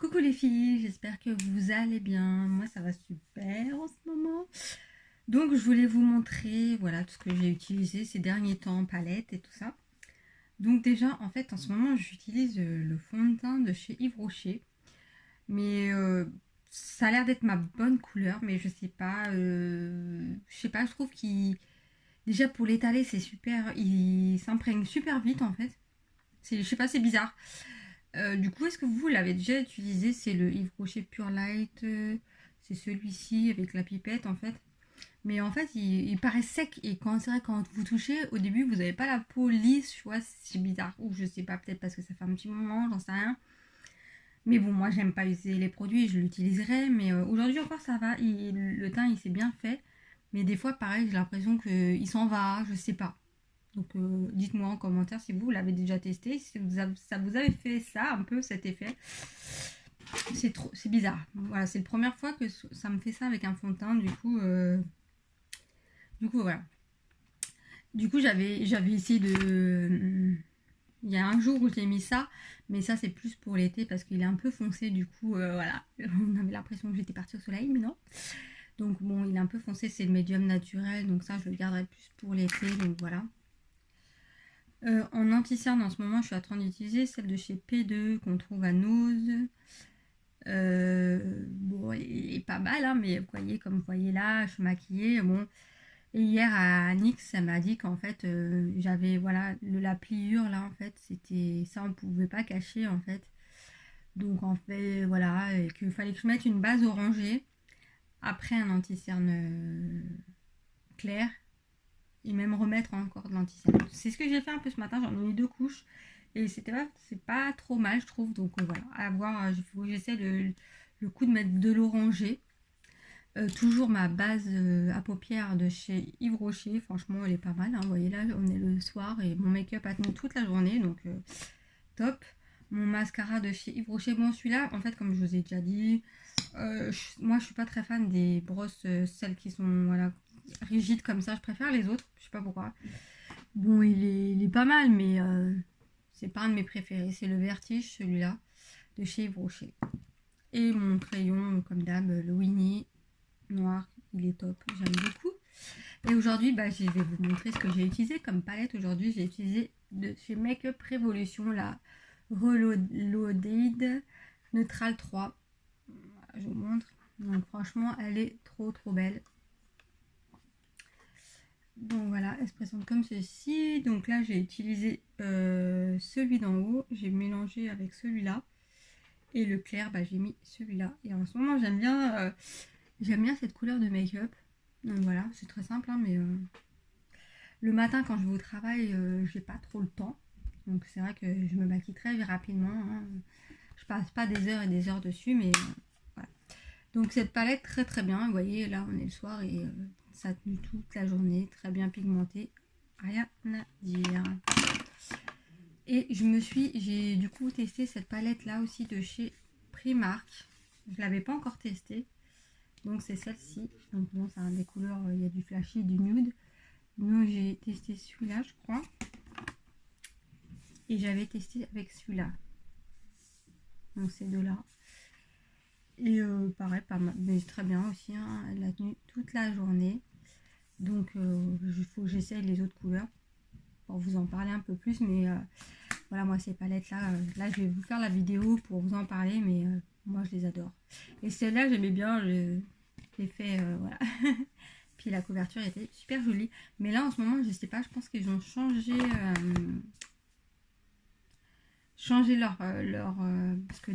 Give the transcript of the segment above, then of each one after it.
Coucou les filles, j'espère que vous allez bien. Moi ça va super en ce moment. Donc je voulais vous montrer voilà tout ce que j'ai utilisé ces derniers temps, palette et tout ça. Donc déjà en fait en ce moment j'utilise le fond de teint de chez Yves Rocher. Mais ça a l'air d'être ma bonne couleur, mais je sais pas, je trouve qu'il déjà pour l'étaler c'est super, il s'imprègne super vite en fait. Je sais pas, c'est bizarre. Du coup, est-ce que vous l'avez déjà utilisé? C'est le Yves Rocher Pure Light. C'est celui-ci avec la pipette en fait. Mais en fait, il paraît sec. Et quand c'est vrai, quand vous touchez, au début, vous n'avez pas la peau lisse. Tu vois, c'est bizarre. Ou je sais pas, peut-être parce que ça fait un petit moment, j'en sais rien. Mais bon, moi, j'aime pas utiliser les produits. Je l'utiliserai. Mais aujourd'hui encore, ça va. Le teint, il s'est bien fait. Mais des fois, pareil, j'ai l'impression qu'il s'en va. Je sais pas. Donc dites-moi en commentaire si vous l'avez déjà testé, si ça vous avait fait ça, un peu cet effet. C'est bizarre. Voilà, c'est la première fois que ça me fait ça avec un fond de teint. Du coup voilà. Du coup j'avais essayé de... Il y a un jour où j'ai mis ça, mais ça c'est plus pour l'été parce qu'il est un peu foncé. Du coup voilà, on avait l'impression que j'étais partie au soleil, mais non. Donc bon, il est un peu foncé, c'est le médium naturel, donc ça je le garderai plus pour l'été, donc voilà. En anti-cerne en ce moment je suis en train d'utiliser celle de chez P2 qu'on trouve à Nose. Bon, elle est pas mal, hein, mais vous voyez, comme vous voyez là, je suis maquillée. Bon. Et hier à Nix, ça m'a dit qu'en fait j'avais voilà la pliure là en fait, c'était ça, on pouvait pas cacher en fait. Donc en fait voilà, et qu'il fallait que je mette une base orangée après un anti-cerne clair et même remettre encore de l'anti-cerne. C'est ce que j'ai fait un peu ce matin, j'en ai mis 2 couches et c'est pas trop mal je trouve. Donc voilà, à voir, j'essaie le coup de mettre de l'orangé. Toujours ma base à paupières de chez Yves Rocher, franchement elle est pas mal, hein. Vous voyez là on est le soir et mon make-up a tenu toute la journée, donc top. Mon mascara de chez Yves Rocher, bon celui-là en fait comme je vous ai déjà dit, moi je suis pas très fan des brosses, celles qui sont voilà rigides comme ça, je préfère les autres, je sais pas pourquoi. Bon il est pas mal, mais c'est pas un de mes préférés, c'est le Vertige celui-là de chez Yves Rocher. Et mon crayon comme d'hab, le Winnie noir, il est top, j'aime beaucoup. Et aujourd'hui je vais vous montrer ce que j'ai utilisé comme palette. Aujourd'hui j'ai utilisé de chez Makeup Revolution la Reloaded Neutral 3. Je vous montre, donc franchement elle est trop belle. Donc voilà, elle se présente comme ceci. Donc là j'ai utilisé celui d'en haut, j'ai mélangé avec celui-là, et le clair j'ai mis celui-là. Et en ce moment j'aime bien cette couleur de make-up. Donc voilà, c'est très simple, hein, mais le matin quand je vais au travail, j'ai pas trop le temps. Donc c'est vrai que je me maquille très rapidement, hein. Je passe pas des heures et des heures dessus, mais voilà. Donc cette palette très bien. Vous voyez là on est le soir et ça a tenu toute la journée, très bien pigmenté, rien à dire. Et j'ai du coup testé cette palette là aussi de chez Primark. Je l'avais pas encore testée. Donc c'est celle-ci. Donc bon, ça a des couleurs, il y a du flashy, du nude. Donc j'ai testé celui-là, je crois. Et j'avais testé avec celui-là. Donc ces deux-là. Et pareil, pas mal, mais très bien aussi, hein. Elle a tenu toute la journée. Donc il faut que j'essaye les autres couleurs pour vous en parler un peu plus. Mais voilà, moi ces palettes-là, là je vais vous faire la vidéo pour vous en parler. Mais moi je les adore. Et celle-là j'aimais bien l'effet, voilà. Puis la couverture était super jolie. Mais là en ce moment je sais pas, je pense qu'ils ont changé leur parce que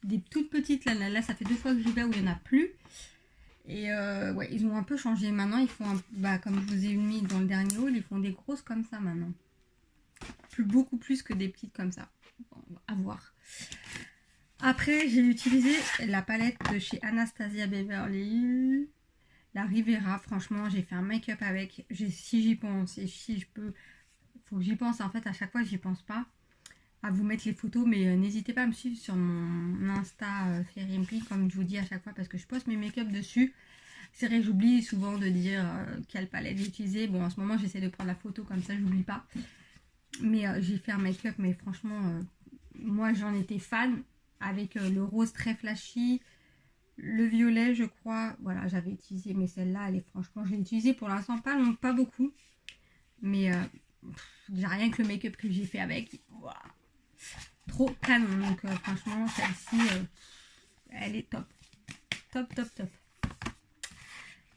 des toutes petites là ça fait 2 fois que j'y vais où il n'y en a plus. Et ouais, ils ont un peu changé. Maintenant ils font comme je vous ai mis dans le dernier haul, ils font des grosses comme ça maintenant, beaucoup plus que des petites comme ça. Bon, à voir. Après j'ai utilisé la palette de chez Anastasia Beverly Hills, la Rivera. Franchement j'ai fait un make-up avec, si j'y pense et si je peux, faut que j'y pense. En fait à chaque fois j'y pense pas à vous mettre les photos, mais n'hésitez pas à me suivre sur mon Insta Fairy comme je vous dis à chaque fois, parce que je poste mes make-up dessus. C'est vrai que j'oublie souvent de dire quelle palette j'ai utilisé. Bon en ce moment j'essaie de prendre la photo comme ça j'oublie pas, mais j'ai fait un make-up, mais franchement moi j'en étais fan avec le rose très flashy, le violet je crois, voilà j'avais utilisé, mais celle-là elle est franchement, je l'ai utilisée pour l'instant pas beaucoup, mais j'ai rien que le make-up que j'ai fait avec, wow, trop canon, donc franchement celle-ci elle est top, top top top.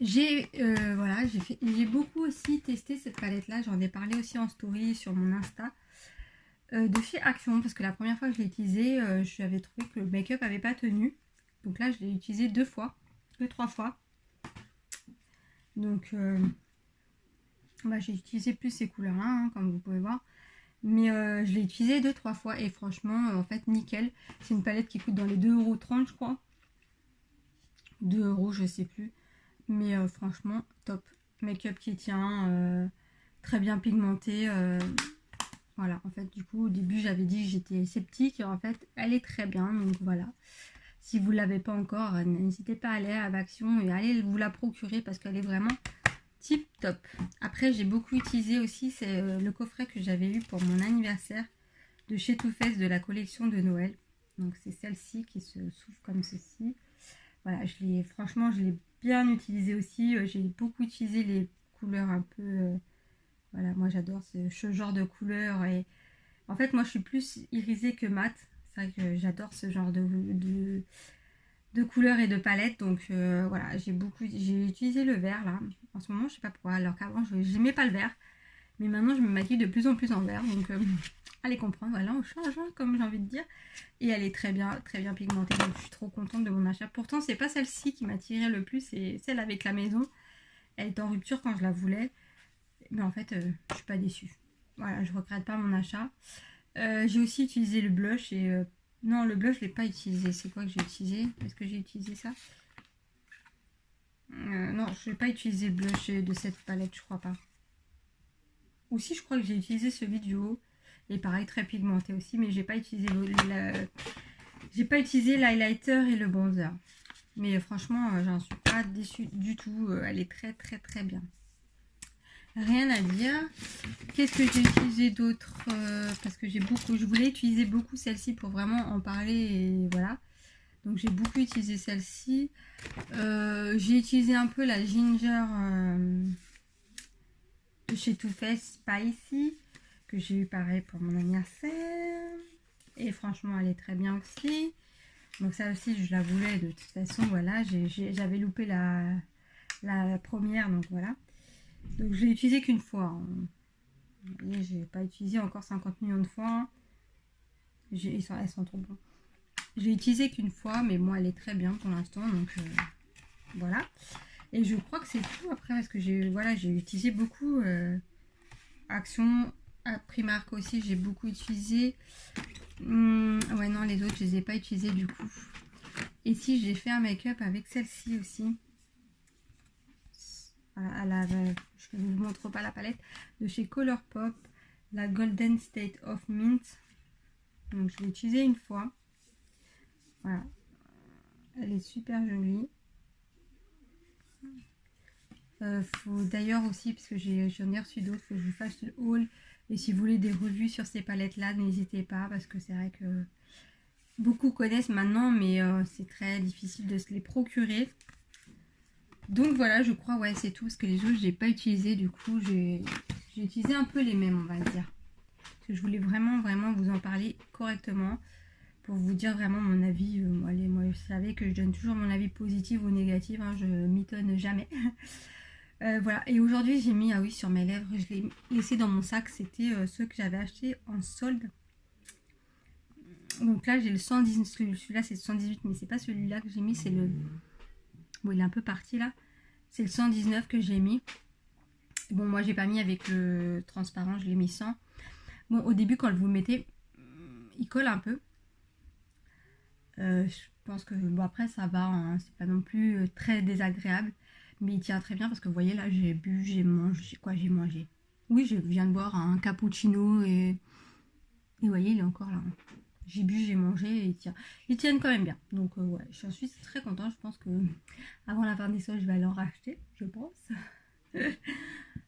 J'ai voilà, j'ai beaucoup aussi testé cette palette là, j'en ai parlé aussi en story sur mon Insta, de chez Action, parce que la première fois que je l'ai utilisé, j'avais trouvé que le make-up avait pas tenu, donc là je l'ai utilisé 2-3 fois, donc bah, j'ai utilisé plus ces couleurs là, hein, comme vous pouvez voir, mais je l'ai utilisé 2-3 fois et franchement en fait nickel. C'est une palette qui coûte dans les 2,30 € je crois, 2 € je sais plus, mais franchement top, make-up qui tient, très bien pigmenté, voilà. En fait du coup au début j'avais dit que j'étais sceptique et en fait elle est très bien, donc voilà, si vous ne l'avez pas encore, n'hésitez pas à aller à Action et allez vous la procurer parce qu'elle est vraiment tip top. Après j'ai beaucoup utilisé aussi, c'est le coffret que j'avais eu pour mon anniversaire de chez Too Faced de la collection de Noël, donc c'est celle-ci qui se s'ouvre comme ceci, voilà, franchement je l'ai bien utilisé aussi, j'ai beaucoup utilisé les couleurs un peu, voilà, moi j'adore ce genre de couleurs et en fait moi je suis plus irisée que mat, c'est vrai que j'adore ce genre de couleurs et de palettes, donc voilà, j'ai utilisé le vert là, en ce moment je sais pas pourquoi, alors qu'avant je n'aimais pas le vert, mais maintenant je me maquille de plus en plus en vert, donc allez comprendre, voilà, on change hein, comme j'ai envie de dire, et elle est très bien pigmentée, donc je suis trop contente de mon achat. Pourtant c'est pas celle-ci qui m'a tiré le plus, c'est celle avec la maison, elle est en rupture quand je la voulais, mais en fait je suis pas déçue, voilà, je regrette pas mon achat. J'ai aussi utilisé le blush et non, le blush je l'ai pas utilisé, c'est quoi que j'ai utilisé, est-ce que j'ai utilisé ça, non je n'ai pas utilisé le blush de cette palette, je crois pas, ou si je crois que j'ai utilisé celui du haut, et pareil très pigmenté aussi, mais j'ai pas utilisé j'ai pas utilisé l'highlighter et le bronzer, mais franchement j'en suis pas déçue du tout, elle est très bien, rien à dire. Qu'est-ce que j'ai utilisé d'autre, parce que je voulais utiliser beaucoup celle-ci pour vraiment en parler et voilà, donc j'ai beaucoup utilisé celle-ci. J'ai utilisé un peu la ginger de chez Too Faced Spicy que j'ai eu pareil pour mon anniversaire et franchement elle est très bien aussi, donc ça aussi je la voulais de toute façon, voilà, j'avais loupé la première, donc voilà, donc je l'ai utilisé qu'une fois, hein. J'ai pas utilisé encore 50 millions de fois, elles sont trop bonnes. J'ai utilisé qu'une fois, mais moi elle est très bien pour l'instant, donc voilà. Et je crois que c'est tout après, parce que j'ai utilisé beaucoup Action, à Primark aussi j'ai beaucoup utilisé. Ouais non, les autres je les ai pas utilisés du coup. Et si j'ai fait un make-up avec celle-ci aussi, voilà, je ne vous montre pas la palette, de chez Colourpop, la Golden State of Mint, donc je l'ai utilisée une fois, voilà, elle est super jolie. Faut d'ailleurs aussi, parce que j'en ai reçu d'autres, que je vous fasse le haul, et si vous voulez des revues sur ces palettes là, n'hésitez pas, parce que c'est vrai que beaucoup connaissent maintenant, mais c'est très difficile de se les procurer. Donc voilà, je crois, ouais, c'est tout, parce que les autres j'ai pas utilisé, du coup j'ai utilisé un peu les mêmes, on va dire, parce que je voulais vraiment vous en parler correctement pour vous dire vraiment mon avis. Allez, moi vous savez que je donne toujours mon avis positif ou négatif, hein, je m'étonne jamais. Voilà, et aujourd'hui j'ai mis, ah oui, sur mes lèvres, je l'ai laissé dans mon sac, c'était ceux que j'avais acheté en solde. Donc là j'ai le 119, celui-là c'est le 118, mais c'est pas celui-là que j'ai mis, c'est le... Bon, il est un peu parti là. C'est le 119 que j'ai mis. Bon, moi j'ai pas mis avec le transparent, je l'ai mis sans. Bon, au début quand vous le mettez, il colle un peu. Je pense que, bon après ça va, hein, c'est pas non plus très désagréable. Mais il tient très bien parce que vous voyez là, j'ai bu, j'ai mangé, quoi j'ai mangé. Oui, je viens de boire un cappuccino et vous voyez, il est encore là. J'ai bu, j'ai mangé et il tient. Ils tiennent quand même bien. Donc ouais, j'en suis très contente. Je pense que avant la fin des soldes, je vais aller en racheter, je pense.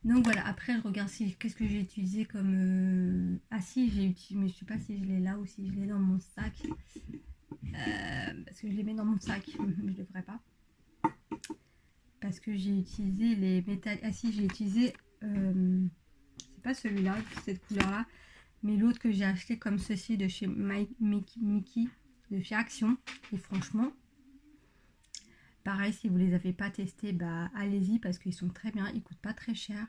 Donc voilà, après je regarde si qu'est-ce que j'ai utilisé comme... Ah si, j'ai utilisé, mais je sais pas si je l'ai là ou si je l'ai dans mon sac. parce que je les mets dans mon sac. Je ne devrais pas. Parce que j'ai utilisé les métal. Ah si, j'ai utilisé. C'est pas celui-là, cette couleur-là. Mais l'autre que j'ai acheté comme ceci de chez Mickey, de chez Action. Et franchement, pareil, si vous les avez pas testés, bah allez-y parce qu'ils sont très bien. Ils coûtent pas très cher.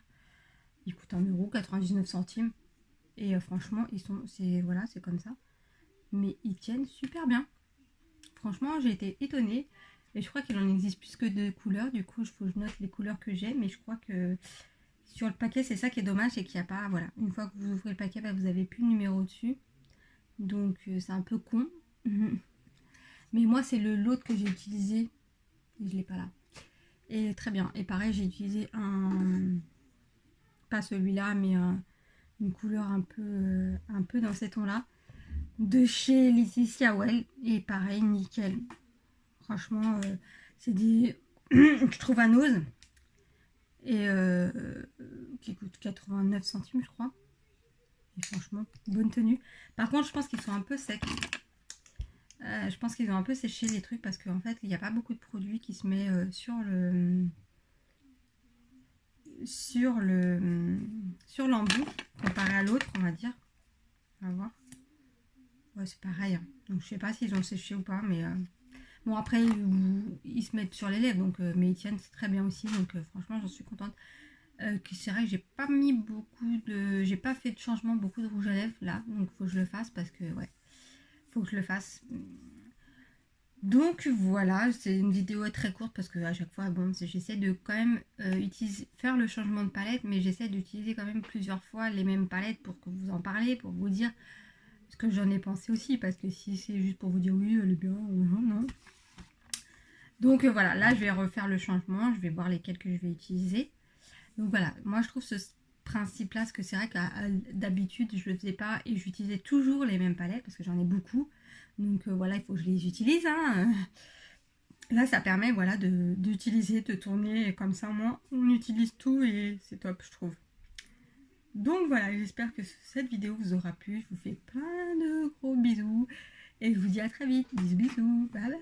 Ils coûtent 1,99 €. Et franchement, voilà, c'est comme ça. Mais ils tiennent super bien. Franchement, j'ai été étonnée. Et je crois qu'il en existe plus que 2 couleurs. Du coup, il faut que je note les couleurs que j'ai. Mais je crois que sur le paquet, c'est ça qui est dommage. C'est qu'il n'y a pas... Voilà, une fois que vous ouvrez le paquet, bah, vous n'avez plus le numéro dessus. Donc, c'est un peu con. Mais moi, c'est l'autre que j'ai utilisé. Je ne l'ai pas là. Et très bien. Et pareil, j'ai utilisé un... Pas celui-là, mais une couleur un peu dans ces tons-là. De chez Laetitia Well. Et pareil, nickel. Franchement, c'est des que je trouve à Nose et qui coûte 89 centimes, je crois. Et franchement, bonne tenue. Par contre, je pense qu'ils sont un peu secs. Je pense qu'ils ont un peu séché les trucs parce qu'en fait, il n'y a pas beaucoup de produits qui se met sur l'embout comparé à l'autre, on va dire. On va voir. Ouais, c'est pareil. Donc, je sais pas s'ils ont séché ou pas, mais bon, après, ils se mettent sur les lèvres, donc, mais ils tiennent très bien aussi, donc franchement, j'en suis contente. C'est vrai que j'ai pas mis beaucoup de... J'ai pas fait de changement, beaucoup de rouge à lèvres, là, donc faut que je le fasse, parce que, ouais, faut que je le fasse. Donc, voilà, c'est une vidéo très courte, parce que à chaque fois, bon, j'essaie de quand même faire le changement de palette, mais j'essaie d'utiliser quand même plusieurs fois les mêmes palettes pour que vous en parlez, pour vous dire ce que j'en ai pensé aussi, parce que si c'est juste pour vous dire oui, elle est bien, non, non. Donc voilà, là je vais refaire le changement, je vais voir lesquels que je vais utiliser. Donc voilà, moi je trouve ce principe là, parce que c'est vrai que d'habitude je le faisais pas et j'utilisais toujours les mêmes palettes parce que j'en ai beaucoup. Donc voilà, il faut que je les utilise. Hein. Là ça permet voilà d'utiliser, de tourner comme ça, moi on utilise tout et c'est top je trouve. Donc voilà, j'espère que cette vidéo vous aura plu. Je vous fais plein de gros bisous et je vous dis à très vite. Bisous bisous, bye bye.